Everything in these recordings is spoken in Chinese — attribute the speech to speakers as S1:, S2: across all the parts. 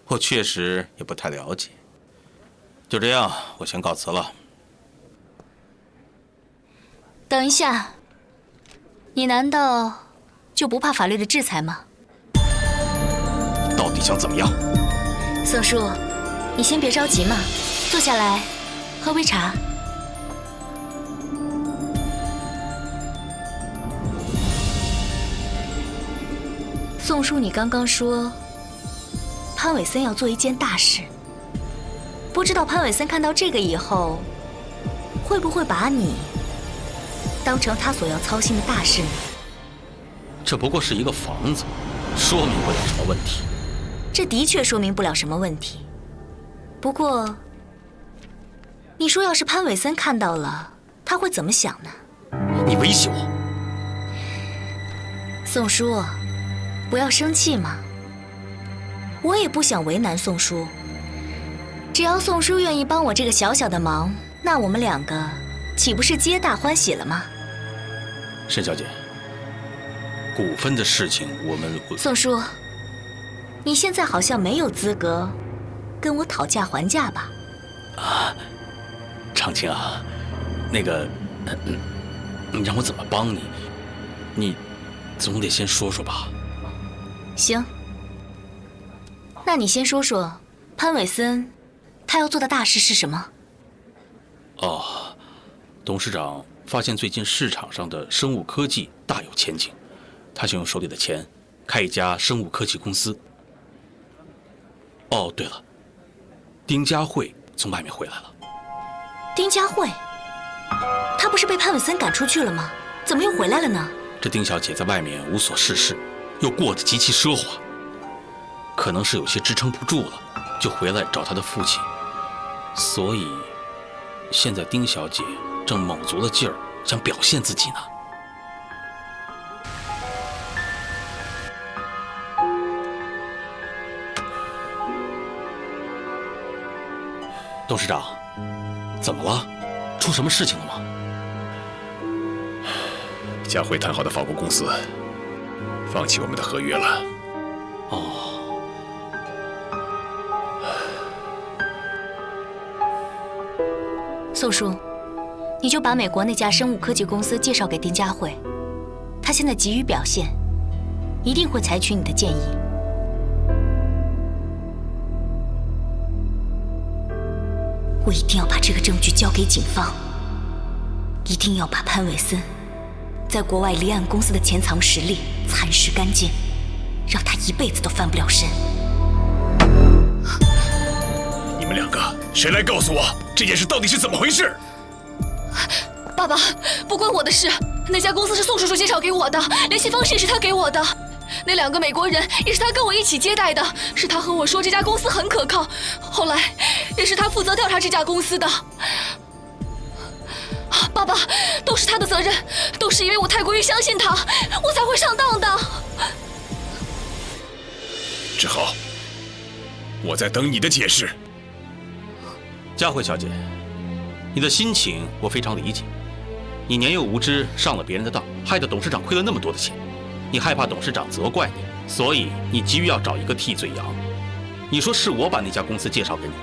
S1: 我确实也不太了解。就这样，我先告辞了。
S2: 等一下，你难道就不怕法律的制裁吗？
S1: 到底想怎么样？
S2: 宋叔，你先别着急嘛，坐下来喝杯茶。宋叔，你刚刚说潘伟森要做一件大事，不知道潘伟森看到这个以后，会不会把你当成他所要操心的大事呢？
S1: 这不过是一个房子，说明不了什么问题。
S2: 这的确说明不了什么问题。不过，你说要是潘伟森看到了，他会怎么想呢？
S1: 你威胁我？
S2: 宋叔，不要生气嘛。我也不想为难宋叔，只要宋叔愿意帮我这个小小的忙，那我们两个岂不是皆大欢喜了吗？
S1: 沈小姐，股份的事情我们会……
S2: 宋叔，你现在好像没有资格跟我讨价还价吧？
S1: 啊，长青啊，那个，你让我怎么帮你？你总得先说说吧。
S2: 行，那你先说说潘伟森他要做的大事是什么？
S1: 哦，董事长发现最近市场上的生物科技大有前景，他想用手里的钱开一家生物科技公司。哦，对了，丁佳慧从外面回来了。
S2: 丁佳慧，她不是被潘伟森赶出去了吗？怎么又回来了呢？
S1: 这丁小姐在外面无所事事，又过得极其奢华，可能是有些支撑不住了，就回来找她的父亲。所以，现在丁小姐正卯足了劲儿想表现自己呢。董事长，怎么了？出什么事情了吗？
S3: 佳慧谈好的法国公司放弃我们的合约了。
S1: 哦，
S2: 宋叔，你就把美国那家生物科技公司介绍给丁佳慧，她现在急于表现，一定会采取你的建议。我一定要把这个证据交给警方，一定要把潘伟森在国外离岸公司的潜藏实力蚕食干净，让他一辈子都翻不了身。
S3: 你们两个，谁来告诉我这件事到底是怎么回事？
S4: 爸爸，不关我的事。那家公司是宋叔叔介绍给我的，联系方式也是他给我的。那2个美国人也是他跟我一起接待的，是他和我说这家公司很可靠，后来也是他负责调查这家公司的。爸爸，都是他的责任，都是因为我太过于相信他，我才会上当的。
S3: 志豪，我在等你的解释。
S1: 佳慧小姐，你的心情我非常理解。你年幼无知，上了别人的当，害得董事长亏了那么多的钱。你害怕董事长责怪你，所以你急于要找一个替罪羊。你说是我把那家公司介绍给你的，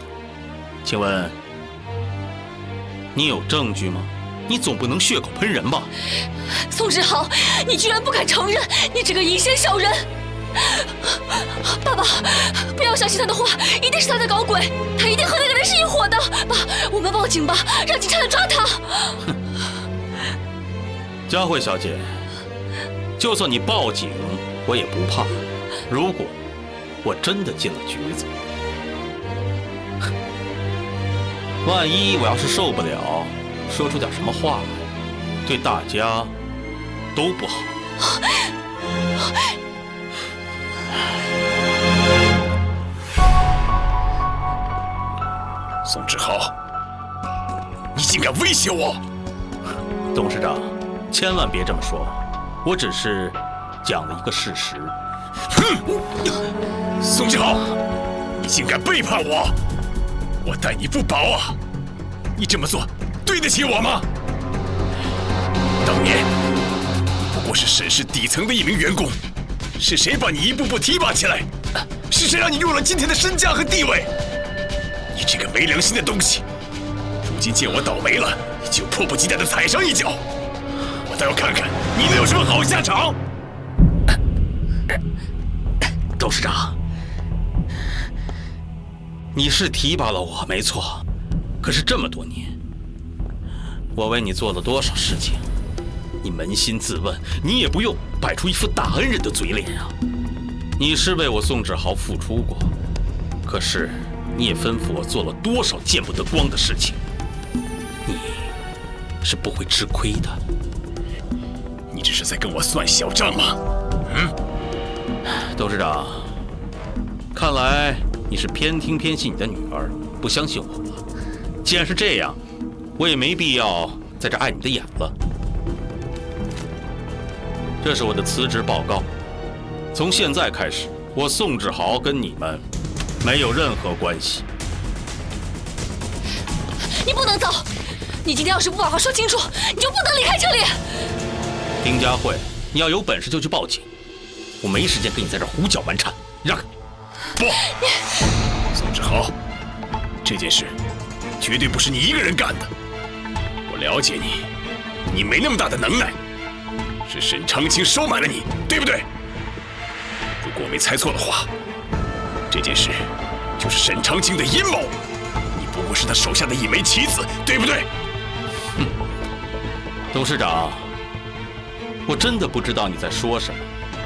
S1: 请问你有证据吗？你总不能血口喷人吧？
S4: 宋志豪，你居然不敢承认，你这个阴险小人！爸爸，不要相信他的话，一定是他在搞鬼，他一定和那个人是一伙的。爸，我们报警吧，让警察来抓他。
S1: 佳慧小姐，就算你报警，我也不怕。如果我真的进了局子，万一我要是受不了，说出点什么话来，对大家都不好。
S3: 宋志豪，你竟敢威胁我！
S1: 董事长，千万别这么说，我只是讲了一个事实。
S3: 哼！宋志豪，你竟敢背叛我！我待你不薄啊！你这么做对得起我吗？当年你不过是沈氏底层的一名员工，是谁把你一步步提拔起来，是谁让你有了今天的身价和地位？你这个没良心的东西！如今见我倒霉了，就迫不及待地踩上一脚。我倒要看看你能有什么好下场！
S1: 董事长，你是提拔了我，没错。可是这么多年，我为你做了多少事情？你扪心自问，你也不用摆出一副大恩人的嘴脸啊！你是为我宋志豪付出过，可是你也吩咐我做了多少见不得光的事情，你是不会吃亏的。
S3: 你这是在跟我算小账吗？
S1: 董事长，看来你是偏听偏信你的女儿，不相信我了。既然是这样，我也没必要在这碍你的眼了。这是我的辞职报告。从现在开始，我宋志豪跟你们没有任何关系。
S4: 你不能走！你今天要是不把话说清楚，你就不能离开这里。
S1: 丁佳慧，你要有本事就去报警，我没时间跟你在这胡搅蛮缠。让开！
S3: 不，宋志豪，这件事绝对不是你一个人干的。我了解你，你没那么大的能耐。是沈长青收买了你，对不对？如果我没猜错的话，这件事就是沈长青的阴谋。你不过是他手下的一枚棋子，对不对？
S1: 董事长，我真的不知道你在说什么，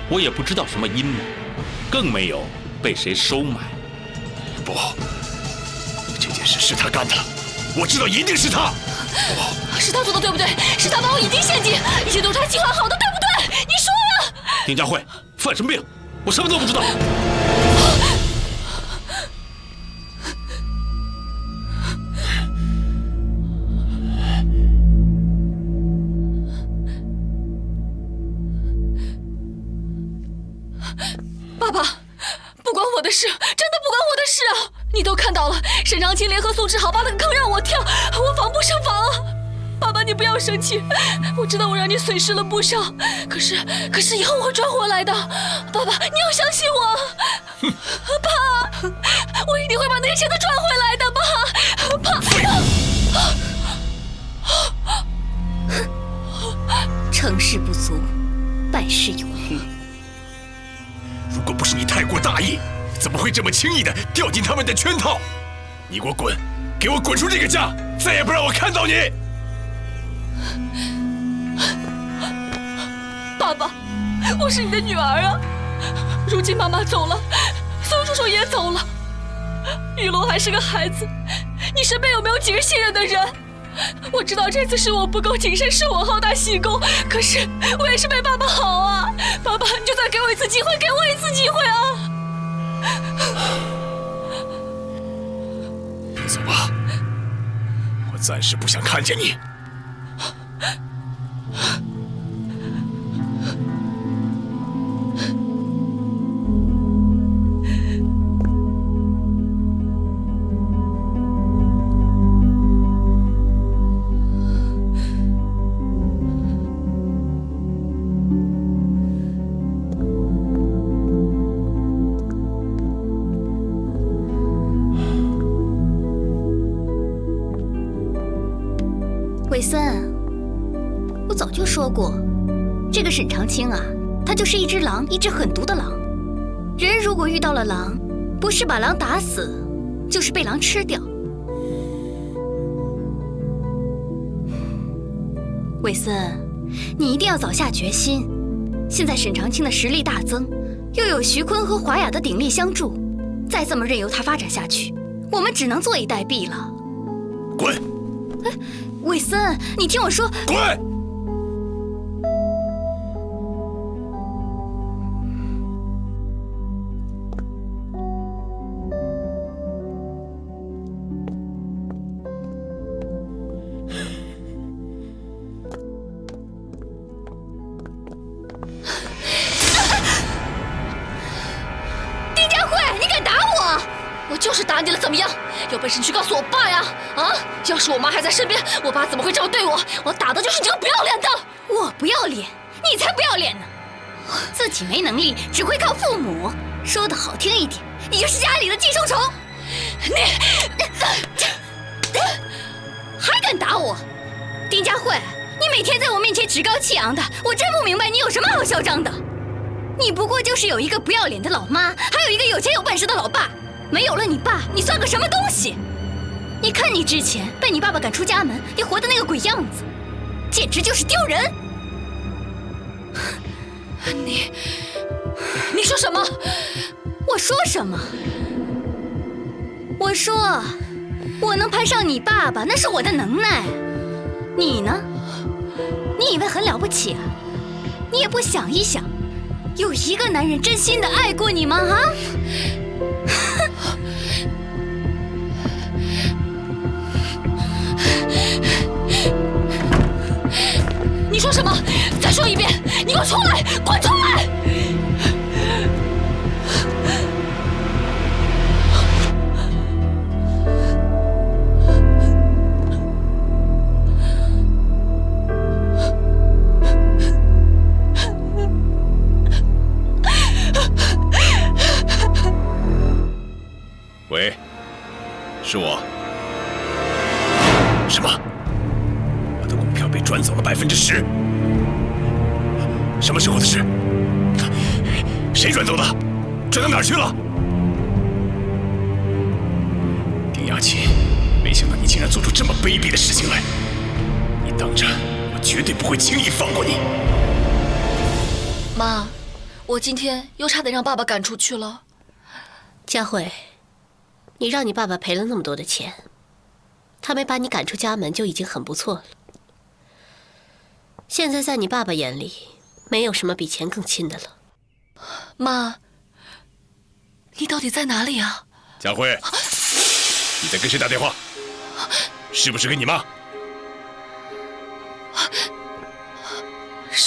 S1: 我也不知道什么阴谋，更没有被谁收买。
S3: 不，这件事是他干的，我知道一定是他。
S4: 是他做的，对不对？是他把我引进陷阱，一切都是他计划好的，对不对？你说呀！
S1: 丁佳慧，犯什么病？我什么都不知道。
S4: 爸爸，不关我的事，真的不关我的事啊！你都看到了，沈长青联合宋志豪把那个坑让我跳，我防不胜防啊！爸爸，你不要生气，我知道我让你损失了不少，可是以后我会赚回来的。爸爸，你要相信我。爸，我一定会把那些钱都赚回来的，爸。
S2: 成事不足，败事有余。
S3: 如果不是你太过大意，怎么会这么轻易的掉进他们的圈套？你给我滚！给我滚出这个家！再也不让我看到你！
S4: 爸爸，我是你的女儿啊！如今妈妈走了，宋叔叔也走了，玉龙还是个孩子，你身边有没有几个信任的人？我知道这次是我不够谨慎，是我好大喜功，可是我也是为爸爸好啊！爸爸，你就再给我一次机会，给我一次机会啊！
S3: 走吧，我暂时不想看见你。
S2: 韦森，我早就说过，这个沈长青啊，他就是一只狼，一只狠毒的狼。人如果遇到了狼，不是把狼打死，就是被狼吃掉。韦森，你一定要早下决心。现在沈长青的实力大增，又有徐坤和华雅的鼎力相助，再这么任由他发展下去，我们只能坐以待毙了。
S3: 滚！
S2: 韦森，你听我说。
S3: 滚！
S4: 丁佳慧，你敢打我？我就是打你了，怎么样？有本事你去告诉我爸呀！啊，要是我妈还在身边，我爸怎么会这么对我？我打的就是你这个不要脸的！
S2: 我不要脸，你才不要脸呢！自己没能力，只会靠父母，
S5: 说的好听一点，你就是家里的寄生虫。你还敢打我？丁佳慧，你每天在我面前趾高气扬的，我真不明白你有什么好嚣张的。你不过就是有一个不要脸的老妈，还有一个有钱有本事的老爸。没有了你爸，你算个什么东西？你看你之前被你爸爸赶出家门，你活的那个鬼样子，简直就是丢人。
S4: 你说什么？
S5: 我说什么？我说，我能攀上你爸爸，那是我的能耐。你呢？你以为很了不起啊？你也不想一想，有一个男人真心的爱过你吗？啊？
S4: 你说什么？再说一遍！你给我出来！滚出来！
S3: 喂，是我。什么？我的股票被转走了10%？什么时候的事？谁转走的？转到哪儿去了？丁雅琴，没想到你竟然做出这么卑鄙的事情来！你等着，我绝对不会轻易放过你。
S4: 妈，我今天又差点让爸爸赶出去了。
S6: 佳慧，你让你爸爸赔了那么多的钱，他没把你赶出家门就已经很不错了。现在在你爸爸眼里，没有什么比钱更亲的了。
S4: 妈，你到底在哪里啊？
S3: 佳慧，你在跟谁打电话？是不是跟你妈？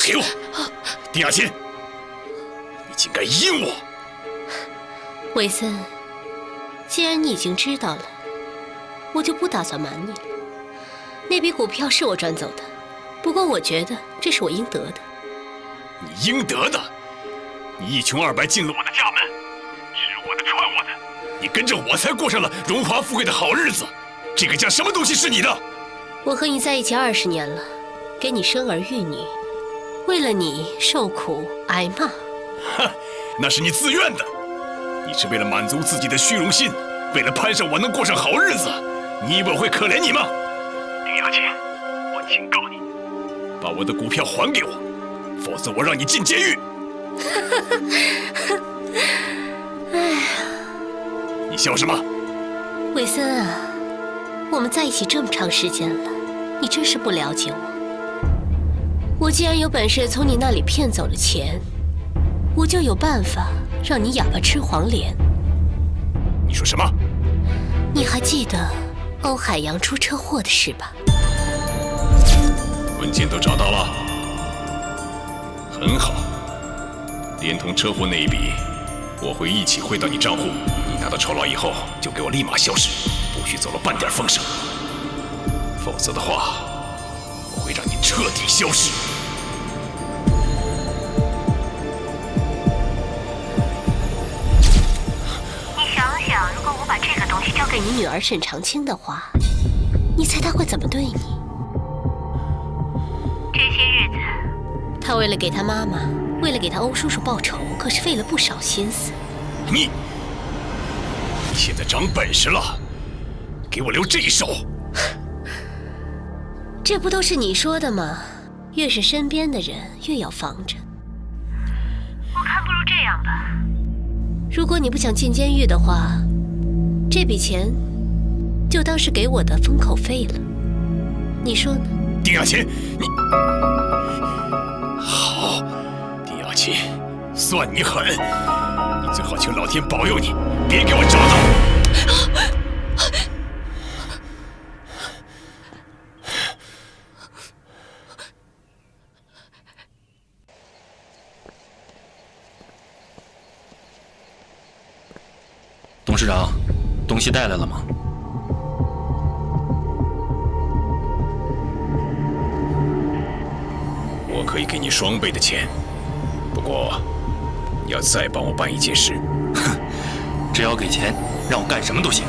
S3: 给我，丁雅琴，你竟敢阴我！
S6: 韦森，既然你已经知道了，我就不打算瞒你了。那笔股票是我转走的，不过我觉得这是我应得的。
S3: 你应得的？你一穷二白进了我的家门，吃我的穿我的，你跟着我才过上了荣华富贵的好日子。这个家什么东西是你的？
S6: 我和你在一起20年了，给你生儿育女，为了你受苦挨骂。
S3: 哼，那是你自愿的。你是为了满足自己的虚荣心，为了攀上我能过上好日子，你以为我会可怜你吗？丁雅琴，我警告你，把我的股票还给我，否则我让你进监狱。
S6: 哎呀，
S3: 你笑什么？
S6: 韦森啊，我们在一起这么长时间了，你真是不了解我。我既然有本事从你那里骗走了钱，我就有办法让你哑巴吃黄连。
S3: 你说什么？
S6: 你还记得欧海洋出车祸的事吧？
S3: 文件都找到了，很好。连同车祸那一笔，我会一起汇到你账户。你拿到酬劳以后，就给我立马消失，不许走了半点风声。否则的话，我会让你彻底消失。
S6: 你想想，如果我把这个东西交给你女儿沈长清的话，你猜她会怎么对你？这些日子，她为了给她妈妈，为了给她欧叔叔报仇，可是费了不少心思。
S3: 你现在长本事了，给我留这一手。
S6: 这不都是你说的吗？越是身边的人，越要防着。我看不如这样吧，如果你不想进监狱的话，这笔钱就当是给我的封口费了。你说呢？
S3: 丁雅琴，你好，丁雅琴，算你狠！你最好求老天保佑你，别给我找到！
S1: 董事长，东西带来了吗？
S3: 我可以给你双倍的钱，不过要再帮我办一件事，
S7: 只要给钱，让我干什么都行。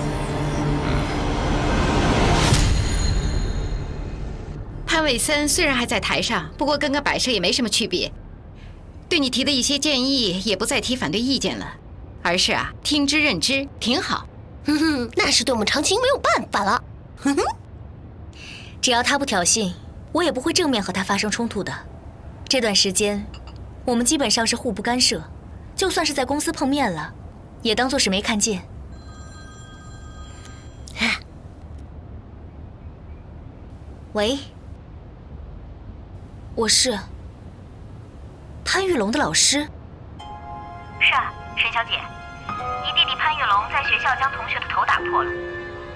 S8: 潘伟森虽然还在台上，不过跟个摆设也没什么区别。对你提的一些建议，也不再提反对意见了，而是听之任之，挺好。
S6: 哼哼，那是对我们长青没有办法了。哼哼，
S2: 只要他不挑衅，我也不会正面和他发生冲突的。这段时间，我们基本上是互不干涉，就算是在公司碰面了，也当作是没看见。喂，我是潘玉龙的老师。
S9: 是啊，沈小姐，你弟弟潘玉龙在学校将同学的头打破了，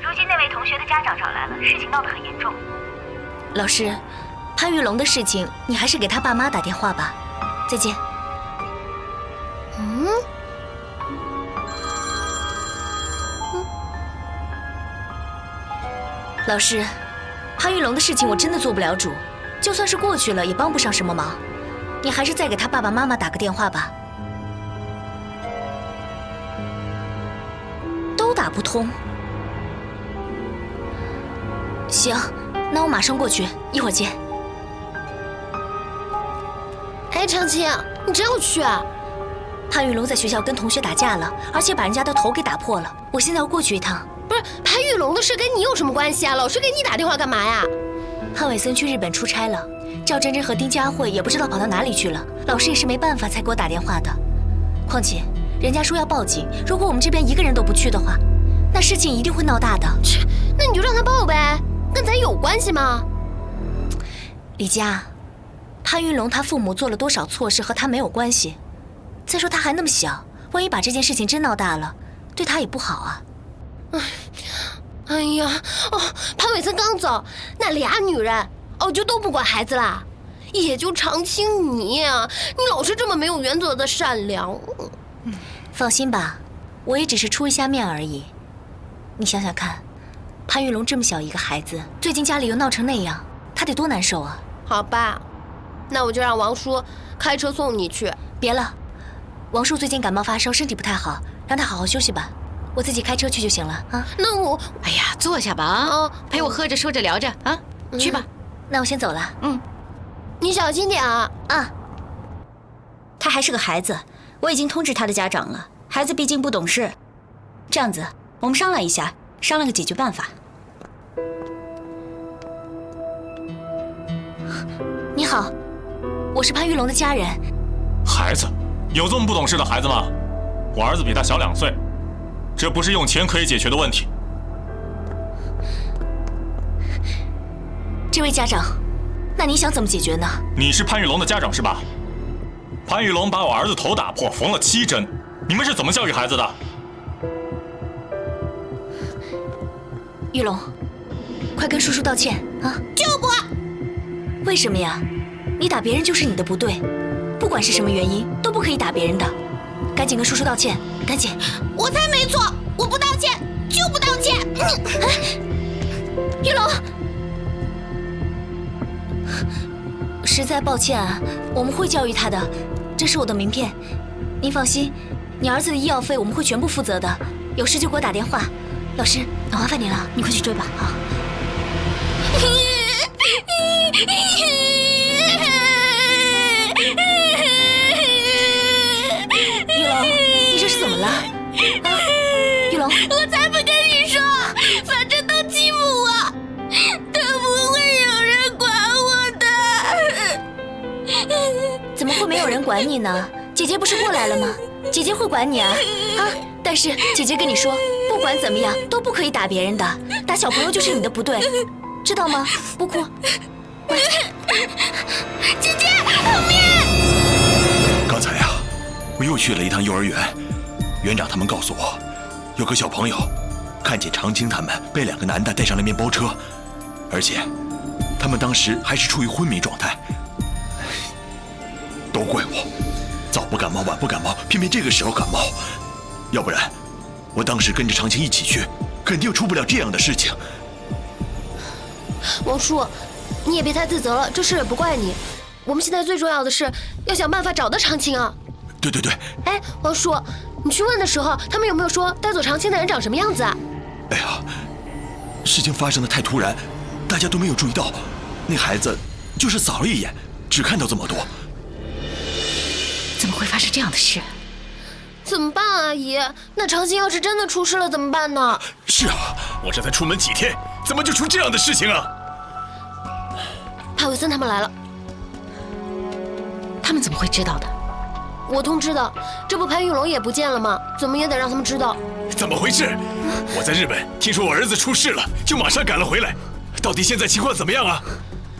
S9: 如今那位同学的家长找来了，事情闹得很严重。
S2: 老师，潘玉龙的事情，你还是给他爸妈打电话吧。再见。老师，潘玉龙的事情我真的做不了主，就算是过去了，也帮不上什么忙。你还是再给他爸爸妈妈打个电话吧。都打不通。行，那我马上过去，一会儿见。
S6: 哎，长青，你真要去啊？
S2: 潘玉龙在学校跟同学打架了，而且把人家的头给打破了。我现在要过去一趟。
S6: 不是，潘玉龙的事跟你有什么关系啊？老师给你打电话干嘛呀？
S2: 潘伟森去日本出差了，赵真真和丁佳慧也不知道跑到哪里去了，老师也是没办法才给我打电话的。况且人家说要报警，如果我们这边一个人都不去的话，那事情一定会闹大的。
S6: 切，那你就让他报呗，跟咱有关系吗？
S2: 李佳，潘玉龙他父母做了多少错事和他没有关系。再说他还那么小，万一把这件事情真闹大了，对他也不好啊。
S6: 哎呀，潘伟森刚走，那俩女人就都不管孩子啦，也就长青你老是这么没有原则的善良。
S2: 放心吧，我也只是出一下面而已。你想想看，潘玉龙这么小一个孩子，最近家里又闹成那样，他得多难受啊。
S6: 好吧，那我就让王叔开车送你去。
S2: 别了，王叔最近感冒发烧，身体不太好，让他好好休息吧。我自己开车去就行了啊。
S6: 那我，
S8: 哎呀，坐下吧陪我喝着说着聊着啊，去吧。
S2: 那我先走了。
S6: 你小心点啊。
S10: 他还是个孩子，我已经通知他的家长了。孩子毕竟不懂事，这样子，我们商量一下，商量个解决办法。
S2: 你好，我是潘玉龙的家人。
S7: 孩子，有这么不懂事的孩子吗？我儿子比他小2岁，这不是用钱可以解决的问题。
S2: 这位家长，那你想怎么解决呢？
S7: 你是潘玉龙的家长是吧？潘玉龙把我儿子头打破，缝了7针，你们是怎么教育孩子的？
S2: 玉龙，快跟叔叔道歉啊！
S6: 就不。
S2: 为什么呀？你打别人就是你的不对，不管是什么原因都不可以打别人的。赶紧跟叔叔道歉，赶紧！
S6: 我才没错，我不道歉就不道歉。
S2: 玉龙，实在抱歉啊，我们会教育他的。这是我的名片，您放心，你儿子的医药费我们会全部负责的。有事就给我打电话。老师，那麻烦您了，你快去追吧。好。玉龙，你这是怎么了？玉龙，
S6: 我才不跟你说，反正都欺负我，都不会有人管我的。
S2: 怎么会没有人管你呢？姐姐不是过来了吗？姐姐会管你啊！但是姐姐跟你说，不管怎么样都不可以打别人的，打小朋友就是你的不对，知道吗？不哭。
S6: 姐姐，后面！
S3: 刚才我又去了一趟幼儿园，园长他们告诉我，有个小朋友看见长青他们被2个男的带上了面包车，而且他们当时还是处于昏迷状态。都怪我，早不感冒晚不感冒，偏偏这个时候感冒。要不然，我当时跟着长青一起去，肯定出不了这样的事情。
S6: 王叔，你也别太自责了，这事也不怪你。我们现在最重要的是要想办法找到长青啊。
S3: 对对对。
S6: 哎，王叔，你去问的时候，他们有没有说带走长青的人长什么样子啊？
S3: 哎呀，事情发生的太突然，大家都没有注意到。那孩子就是扫了一眼，只看到这么多。
S8: 怎么会发生这样的事？
S6: 怎么办啊，阿姨？那长青要是真的出事了怎么办呢？
S3: 是啊，我这才出门几天，怎么就出这样的事情啊？
S6: 潘伟森他们来了。
S8: 他们怎么会知道的？
S6: 我通知的，这不潘玉龙也不见了吗？怎么也得让他们知道。
S3: 怎么回事？我在日本听说我儿子出事了，就马上赶了回来。到底现在情况怎么样啊？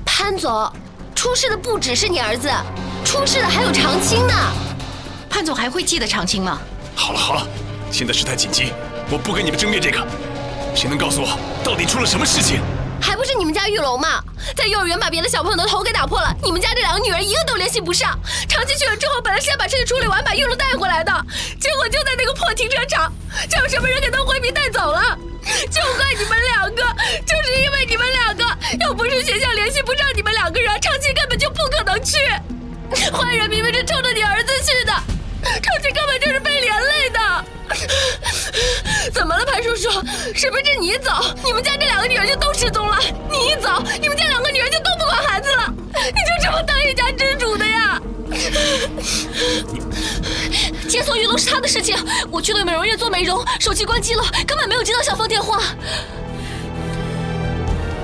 S6: 潘总，出事的不只是你儿子，出事的还有长青呢。
S8: 潘总还会记得长青吗？
S3: 好了好了，现在事态紧急，我不跟你们争辩这个。谁能告诉我到底出了什么事情？
S6: 还不是你们家玉龙嘛，在幼儿园把别的小朋友的头给打破了，你们家这2个女儿一个都联系不上。长期去了之后，本来是要把事情处理完，把玉龙带回来的，结果就在那个破停车场，就有什么人给他回避带走了。就怪你们2个，就是因为你们2个，要不是学校联系不上你们2个人，长期根本就不可能去。坏人明明是冲着你儿子去的，长期根本就是被连累的。怎么了，潘叔叔？是不是你走，你们家这2个女儿就都失踪了？你一走，你们家2个女儿就都不管孩子了？你就这么当一家之主的呀？
S4: 接送玉龙是他的事情，我去了美容院做美容，手机关机了，根本没有接到校方电话。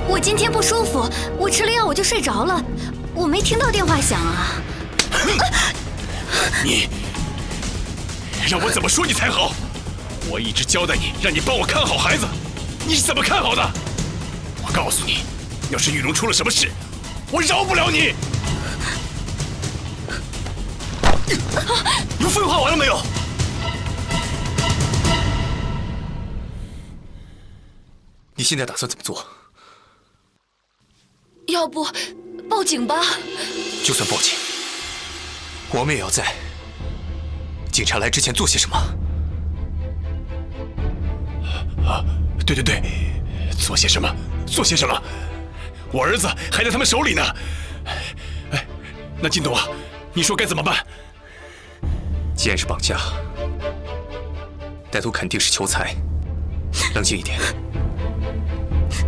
S10: 我今天不舒服，我吃了药我就睡着了，我没听到电话响啊。
S3: 你让我怎么说你才好？我一直交代你，让你帮我看好孩子，你是怎么看好的？我告诉你，要是玉龙出了什么事，我饶不了你！你们废话完了没有？
S11: 你现在打算怎么做？
S4: 要不报警吧？
S11: 就算报警，我们也要在警察来之前做些什么。
S3: 啊，对对对，做些什么？做些什么？我儿子还在他们手里呢。哎，那靳东啊，你说该怎么办？
S11: 既然是绑架，歹徒肯定是求财。冷静一点，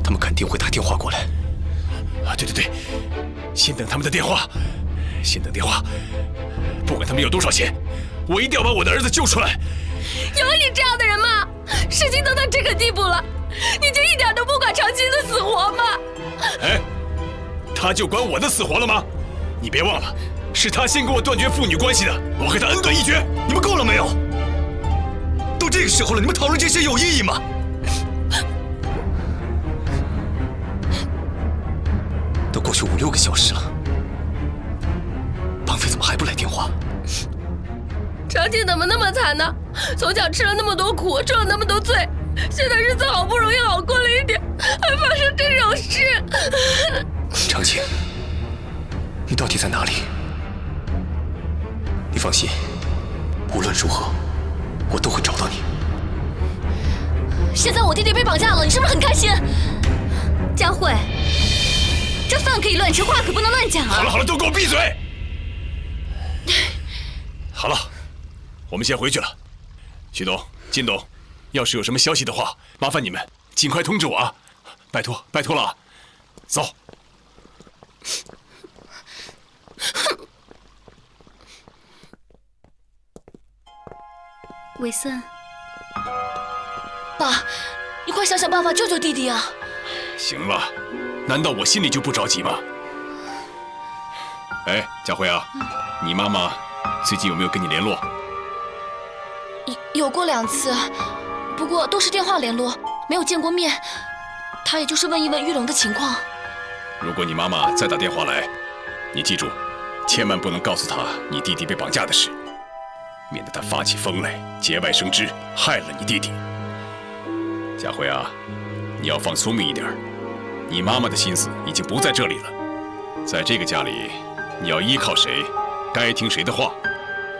S11: 他们肯定会打电话过来。
S3: 啊，对对对，先等他们的电话，先等电话。不管他们有多少钱，我一定要把我的儿子救出来。
S6: 有你这样的人吗？事情都到这个地步了，你就一点都不管长青的死活吗？
S3: 哎，他就管我的死活了吗？你别忘了，是他先跟我断绝父女关系的，我和他恩断义绝。
S11: 你们够了没有？都这个时候了，你们讨论这些有意义吗？都过去5、6个小时了，绑匪怎么还不来电话？
S6: 长青怎么那么惨呢？从小吃了那么多苦，受了那么多罪，现在日子好不容易好过了一点，还发生这种事。
S11: 长青，你到底在哪里？你放心，无论如何，我都会找到你。
S4: 现在我弟弟被绑架了，你是不是很开心？
S10: 佳慧，这饭可以乱吃，话可不能乱讲啊！
S3: 好了好了，都给我闭嘴！好了，我们先回去了。徐董、金董，要是有什么消息的话，麻烦你们尽快通知我啊！拜托拜托了啊！走。
S10: 伟森，
S4: 爸，你快想想办法救救弟弟啊！
S3: 行了，难道我心里就不着急吗？哎，佳慧啊，你妈妈最近有没有跟你联络？
S4: 有过2次，不过都是电话联络，没有见过面。她也就是问一问玉龙的情况。
S3: 如果你妈妈再打电话来，你记住，千万不能告诉她你弟弟被绑架的事，免得她发起疯来，节外生枝，害了你弟弟。佳慧啊，你要放聪明一点，你妈妈的心思已经不在这里了，在这个家里，你要依靠谁，该听谁的话，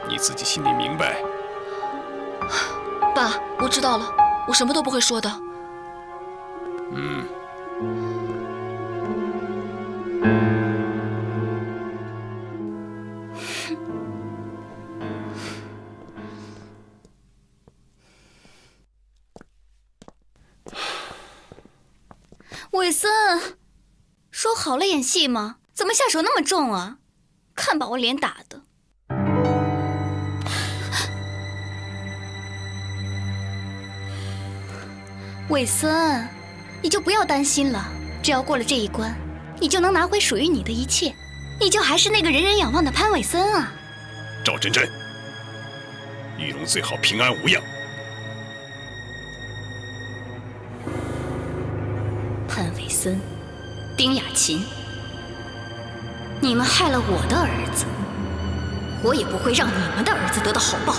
S3: 你自己心里明白。
S4: 爸，我知道了，我什么都不会说的。
S3: 嗯。
S5: 伟森，说好了演戏吗？怎么下手那么重啊？看把我脸打的！伟森，你就不要担心了，只要过了这一关，你就能拿回属于你的一切，你就还是那个人人仰望的潘伟森啊！
S3: 赵真真，玉龙最好平安无恙。
S5: 潘伟森，丁雅琴，你们害了我的儿子，我也不会让你们的儿子得到好报。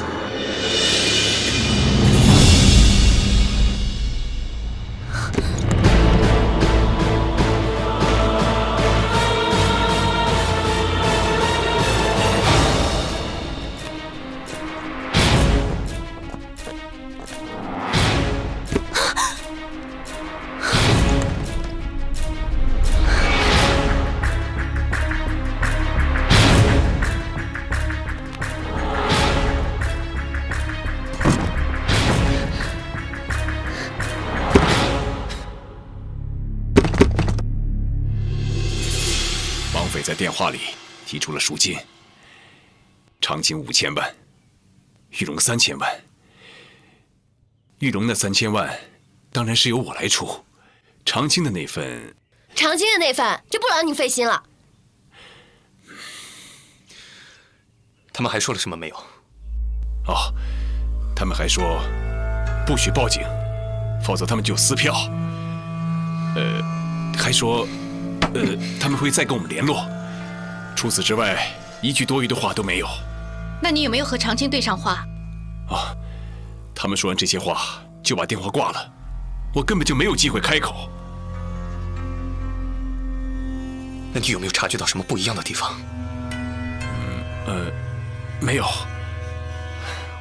S3: 王斐在电话里提出了赎金，长青5000万，玉龙3000万。玉龙那3000万当然是由我来出，长青的那份，
S6: 长青的那份就不劳你费心了。
S11: 他们还说了什么没有？
S3: 哦，他们还说不许报警，否则他们就撕票。还说他们会再跟我们联络。除此之外，一句多余的话都没有。
S8: 那你有没有和长青对上话？
S3: 啊，他们说完这些话就把电话挂了，我根本就没有机会开口。
S11: 那你有没有察觉到什么不一样的地方？
S3: 没有。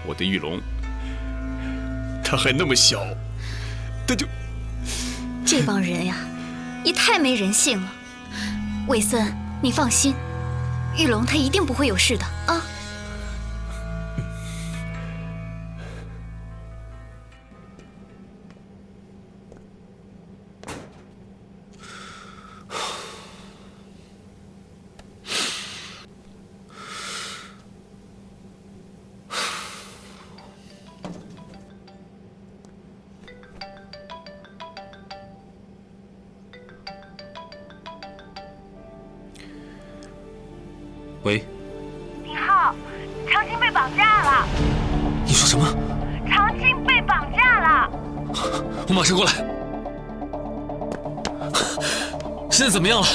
S3: 我的玉龙，他还那么小，他就……
S5: 这帮人呀，也太没人性了。伟森，你放心，玉龙他一定不会有事的啊。
S11: 喂，
S9: 李浩，长青被绑架了！
S11: 你说什么？
S9: 长青被绑架了！
S11: 我马上过来。现在怎么样了？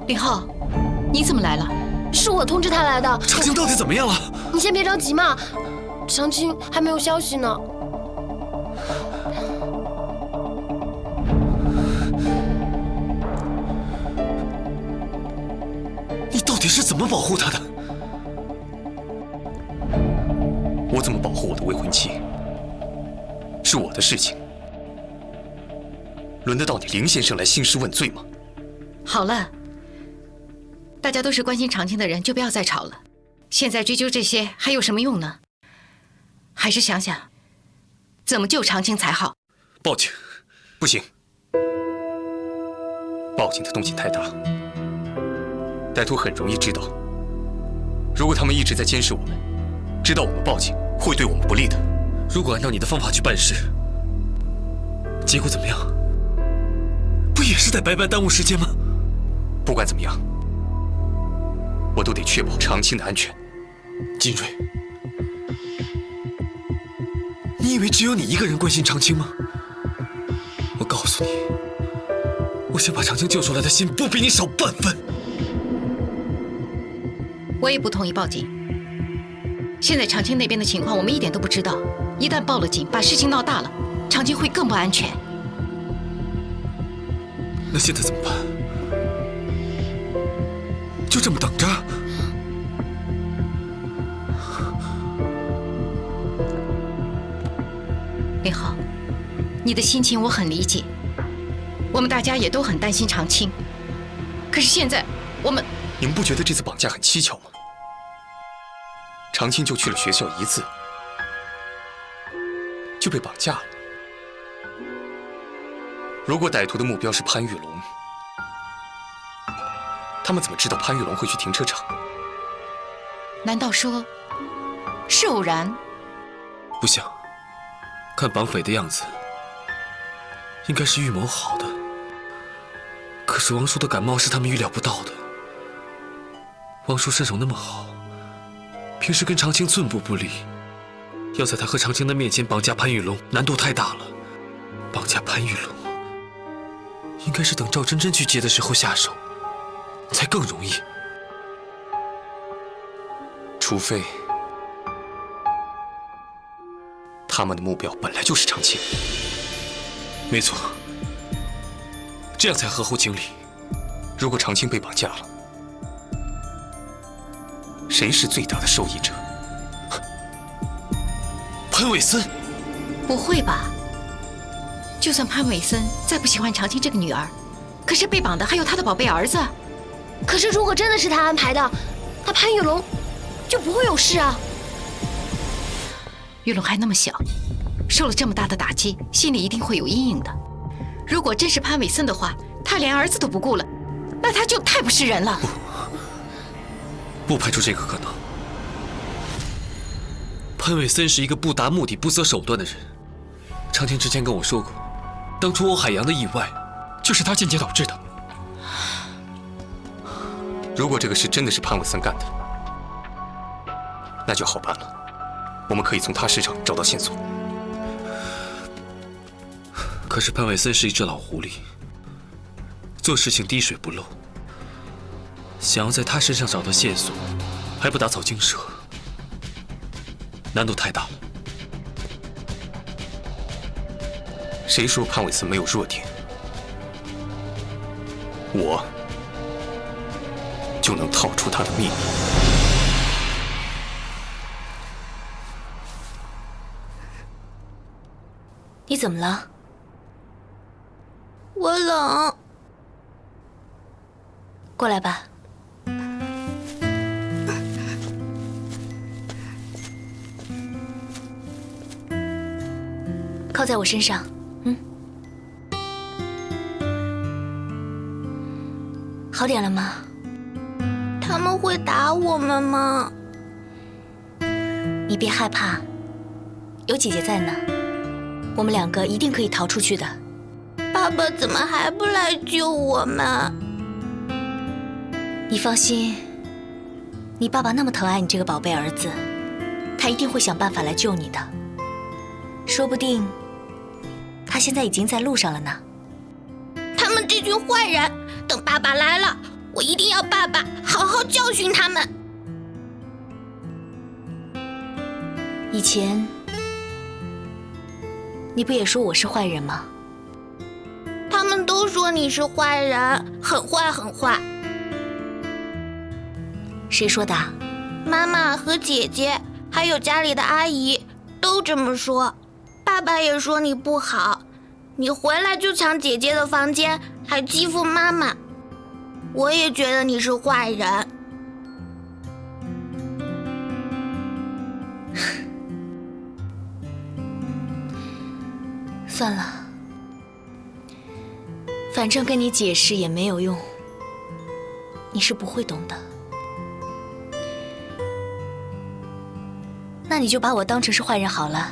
S8: 林浩，你怎么来了？
S6: 是我通知他来的。
S11: 长青到底怎么样了？
S6: 你先别着急嘛，长青还没有消息呢。
S11: 你是怎么保护他的？我怎么保护我的未婚妻，是我的事情，轮得到你林先生来兴师问罪吗？
S8: 好了，大家都是关心长青的人，就不要再吵了。现在追究这些还有什么用呢？还是想想怎么救长青才好。
S11: 报警，不行，报警的动静太大。歹徒很容易知道，如果他们一直在监视我们，知道我们报警会对我们不利的。如果按照你的方法去办事，结果怎么样？不也是在白白耽误时间吗？不管怎么样，我都得确保长青的安全。金瑞，你以为只有你一个人关心长青吗？我告诉你，我想把长青救出来的心不比你少半分。
S8: 我也不同意报警。现在长青那边的情况我们一点都不知道，一旦报了警，把事情闹大了，长青会更不安全。
S11: 那现在怎么办？就这么等着？
S8: 林浩，你的心情我很理解，我们大家也都很担心长青。可是现在我们……
S11: 你们不觉得这次绑架很蹊跷吗？长青就去了学校一次，就被绑架了。如果歹徒的目标是潘玉龙，他们怎么知道潘玉龙会去停车场？
S8: 难道说是偶然？
S12: 不像，看绑匪的样子，应该是预谋好的。可是王叔的感冒是他们预料不到的。王叔身手那么好，平时跟长青寸步不离，要在他和长青的面前绑架潘玉龙，难度太大了。绑架潘玉龙，应该是等赵真真去接的时候下手，才更容易。
S11: 除非他们的目标本来就是长青。
S12: 没错，这样才合乎情理。
S11: 如果长青被绑架了，谁是最大的受益者？
S12: 潘伟森？
S8: 不会吧？就算潘伟森再不喜欢长青这个女儿，可是被绑的还有他的宝贝儿子。
S5: 可是如果真的是他安排的，那潘玉龙就不会有事啊。
S8: 玉龙还那么小，受了这么大的打击，心里一定会有阴影的。如果真是潘伟森的话，他连儿子都不顾了，那他就太不是人了。
S12: 不排除这个可能。潘伟森是一个不达目的不择手段的人。长青之前跟我说过，当初欧海洋的意外就是他间接导致的。
S11: 如果这个事真的是潘伟森干的，那就好办了。我们可以从他身上找到线索。
S12: 可是潘伟森是一只老狐狸，做事情滴水不漏。想要在他身上找到线索，还不打草惊蛇，难度太大了。
S11: 谁说潘伟森没有弱点？我就能套出他的秘密。
S2: 你怎么了？
S5: 我冷。
S2: 过来吧。靠在我身上，好点了吗？
S5: 他们会打我们吗？
S2: 你别害怕，有姐姐在呢，我们两个一定可以逃出去的。
S5: 爸爸怎么还不来救我们？
S2: 你放心，你爸爸那么疼爱你这个宝贝儿子，他一定会想办法来救你的。说不定他现在已经在路上了呢。
S5: 他们这群坏人，等爸爸来了，我一定要爸爸好好教训他们。
S2: 以前你不也说我是坏人吗？
S5: 他们都说你是坏人，很坏很坏。
S2: 谁说的？
S5: 妈妈和姐姐，还有家里的阿姨都这么说。爸爸也说你不好，你回来就抢姐姐的房间，还欺负妈妈。我也觉得你是坏人。
S2: 算了，反正跟你解释也没有用，你是不会懂的。那你就把我当成是坏人好了。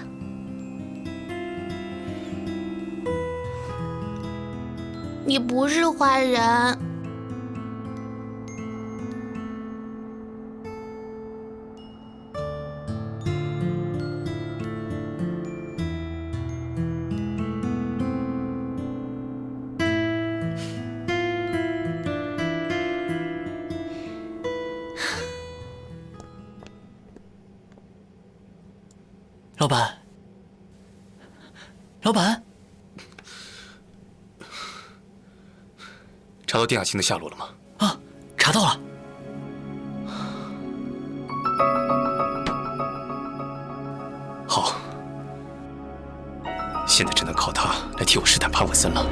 S5: 你不是坏人。
S13: 老板，老板，
S11: 查到丁雅琴的下落了吗？
S13: 啊，查到了。
S11: 好，现在只能靠他来替我试探潘伟森了。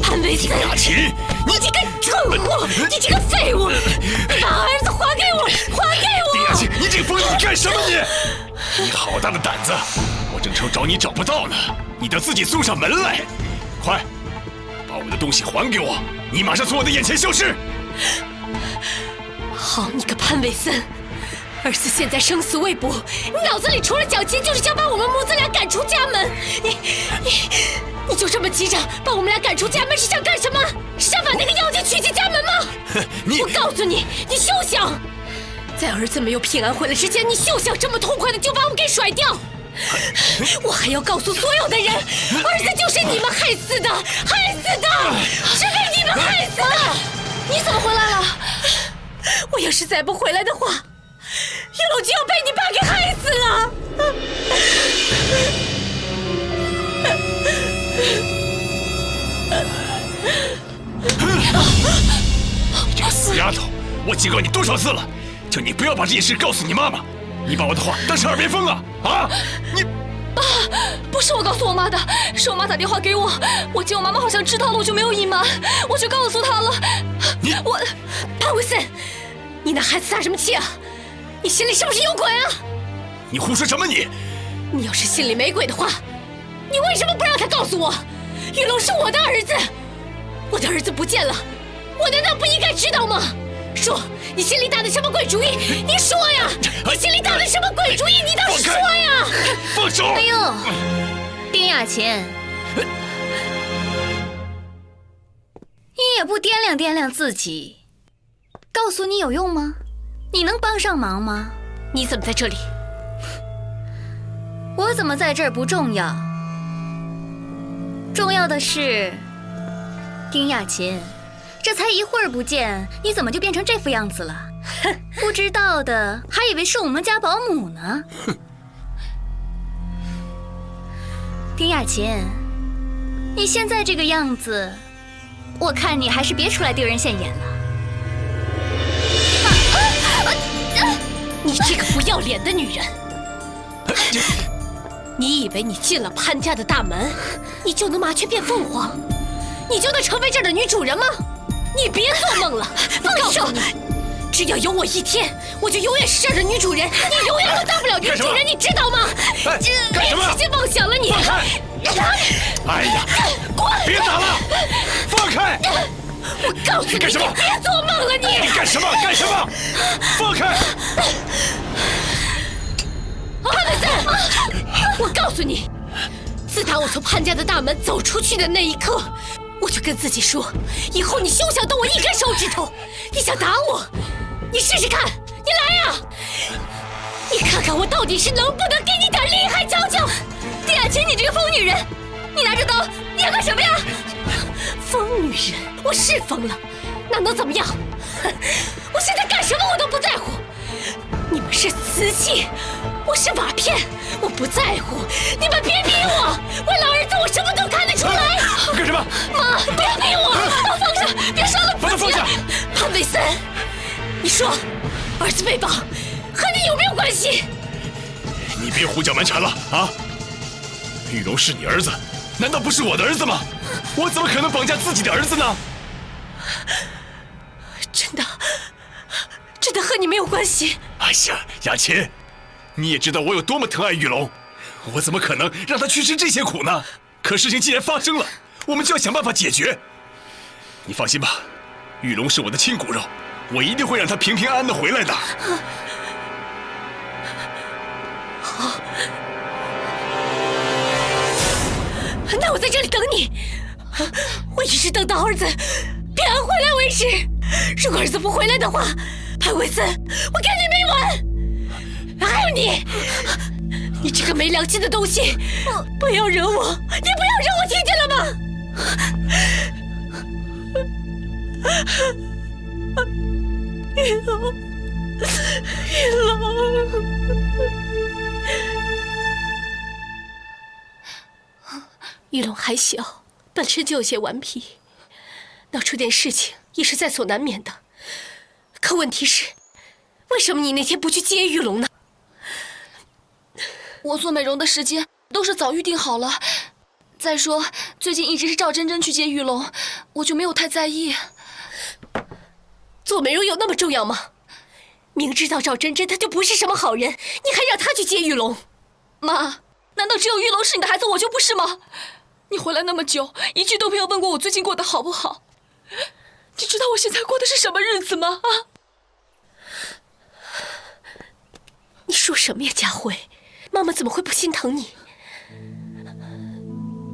S5: 潘伟森，
S3: 丁雅琴，
S5: 你这个蠢货，你这个废物，把儿子还给我，还给我！
S3: 丁雅琴，你这个疯子，你干什么你？你好大的胆子！我正愁找你找不到呢，你得自己送上门来！快，把我的东西还给我！你马上从我的眼前消失！
S6: 好你个潘伟森，儿子现在生死未卜，你脑子里除了讲钱，就是想把我们母子俩赶出家门。你就这么急着把我们俩赶出家门，是想干什么？是想把那个妖精娶进家门吗？我告诉你，你休想！在儿子没有平安回来之前，你休想这么痛快的就把我给甩掉！我还要告诉所有的人，儿子就是你们害死的，害死的，是被你们害死的！
S4: 你怎么回来了？
S6: 我要是再不回来的话，玉龙就要被你爸给害死了！
S3: 你这个死丫头，我警告你多少次了，叫你不要把这件事告诉你妈妈！你把我的话当成耳边风了啊！你
S4: 爸，不是我告诉我妈的，是我妈打电话给我，我见我妈妈好像知道了，我就没有隐瞒，我就告诉她了。我
S6: 潘维森，你那孩子撒什么气啊？你心里是不是有鬼啊？
S3: 你胡说什么你？
S6: 你要是心里没鬼的话，你为什么不让他告诉我？玉龙是我的儿子，我的儿子不见了，我难道不应该知道吗？说，你心里打的什么鬼主意？你说呀，你心里打的什么鬼主意？你倒是说呀！
S3: 放手！
S10: 哎呦，丁雅琴，你也不掂量掂量自己，告诉你有用吗？你能帮上忙吗？
S6: 你怎么在这里？
S10: 我怎么在这儿不重要，重要的是，丁雅琴，这才一会儿不见，你怎么就变成这副样子了？不知道的还以为是我们家保姆呢。丁雅琴，你现在这个样子，我看你还是别出来丢人现眼了。
S6: 你这个不要脸的女人！你以为你进了潘家的大门，你就能麻雀变凤凰，你就能成为这儿的女主人吗？你别做梦了！我告诉你，只要有我一天，我就永远是这儿的女主人，你永远都当不了女主人，你知道吗？
S3: 干什么？
S6: 别痴心妄想了你！
S3: 放开！哎呀，
S6: 滚！
S3: 别打了！放开！
S6: 我告诉你，
S3: 干什么？
S6: 别做梦了你！
S3: 你干什么？干什么？放开！
S6: 潘伟森，我告诉你，自打我从潘家的大门走出去的那一刻，我就跟自己说，以后你休想动我一根手指头。你想打我，你试试看，你来呀！你看看我到底是能不能给你点厉害瞧瞧。
S4: 丁雅琴，你这个疯女人，你拿着刀，你要干什么呀？
S6: 疯女人，我是疯了，那能怎么样？我现在干什么我都不在乎。你们是瓷器，我是瓦片，我不在乎。你们别逼我，我老儿子我什么都看得出来。
S3: 干什么？
S6: 妈，别逼我，放下，别伤了自己。
S3: 把他放下！
S6: 潘伟森，你说，儿子被绑和你有没有关系？
S3: 你别胡搅蛮缠了啊！玉龙是你儿子，难道不是我的儿子吗？我怎么可能绑架自己的儿子呢？
S6: 真的和你没有关系。
S3: 哎呀，雅琴，你也知道我有多么疼爱玉龙，我怎么可能让他去吃这些苦呢？可事情既然发生了，我们就要想办法解决。你放心吧，玉龙是我的亲骨肉，我一定会让他平平安安的回来的。
S6: 好，那我在这里等你，我一直等到儿子平安回来为止。如果儿子不回来的话，潘伟森，我跟你没完！还有你，你这个没良心的东西，不要惹我！你不要惹我，听见了吗？玉龙，玉龙。玉龙还小，本身就有些顽皮，闹出点事情也是在所难免的。可问题是，为什么你那天不去接玉龙呢？
S4: 我做美容的时间都是早预定好了。再说，最近一直是赵真真去接玉龙，我就没有太在意。
S6: 做美容有那么重要吗？明知道赵真真她就不是什么好人，你还让她去接玉龙？
S4: 妈，难道只有玉龙是你的孩子，我就不是吗？你回来那么久，一句都没有问过我最近过得好不好。你知道我现在过的是什么日子吗？啊！
S6: 你说什么呀，佳慧？妈妈怎么会不心疼你？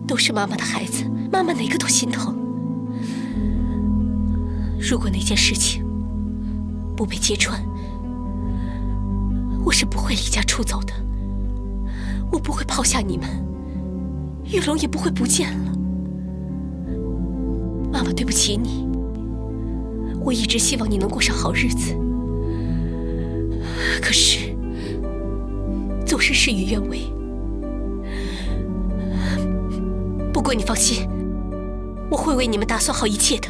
S6: 都是妈妈的孩子，妈妈哪个都心疼。如果那件事情不被揭穿，我是不会离家出走的。我不会抛下你们，玉龙也不会不见了。妈妈对不起你，我一直希望你能过上好日子，可是总是事与愿违。不过你放心，我会为你们打算好一切的。